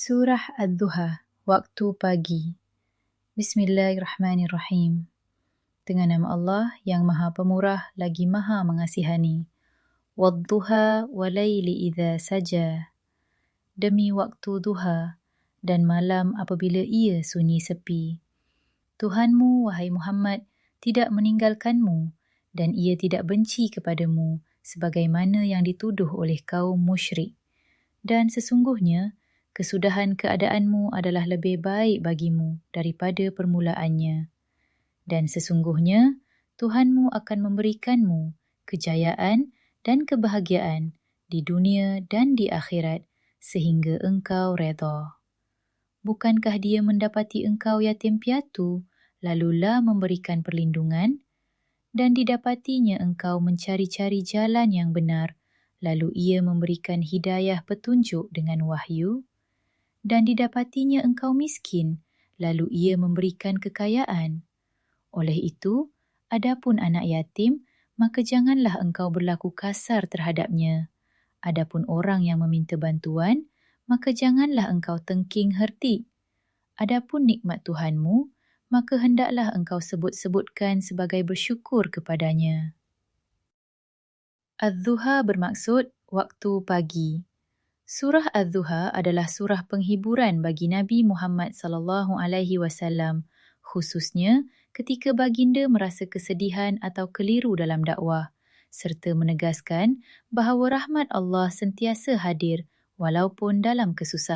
Surah Ad-Duha, waktu pagi. Bismillahirrahmanirrahim. Dengan nama Allah yang Maha Pemurah lagi Maha Mengasihani. Wadduha walaili idza saja. Demi waktu duha dan malam apabila ia sunyi sepi. Tuhanmu, wahai Muhammad, tidak meninggalkanmu dan ia tidak benci kepadamu sebagaimana yang dituduh oleh kaum musyrik. Dan sesungguhnya, kesudahan keadaanmu adalah lebih baik bagimu daripada permulaannya. Dan sesungguhnya, Tuhanmu akan memberikanmu kejayaan dan kebahagiaan di dunia dan di akhirat sehingga engkau redha. Bukankah dia mendapati engkau yatim piatu, lalulah memberikan perlindungan? Dan didapatinya engkau mencari-cari jalan yang benar, lalu ia memberikan hidayah petunjuk dengan wahyu? Dan didapatinya engkau miskin, lalu ia memberikan kekayaan? Oleh itu, adapun anak yatim, maka janganlah engkau berlaku kasar terhadapnya. Adapun orang yang meminta bantuan, maka janganlah engkau tengking hertik. Adapun nikmat Tuhanmu, maka hendaklah engkau sebut-sebutkan sebagai bersyukur kepadanya. Ad-Duha bermaksud waktu pagi. Surah Ad-Duha adalah surah penghiburan bagi Nabi Muhammad SAW, khususnya ketika baginda merasa kesedihan atau keliru dalam dakwah, serta menegaskan bahawa rahmat Allah sentiasa hadir walaupun dalam kesusahan.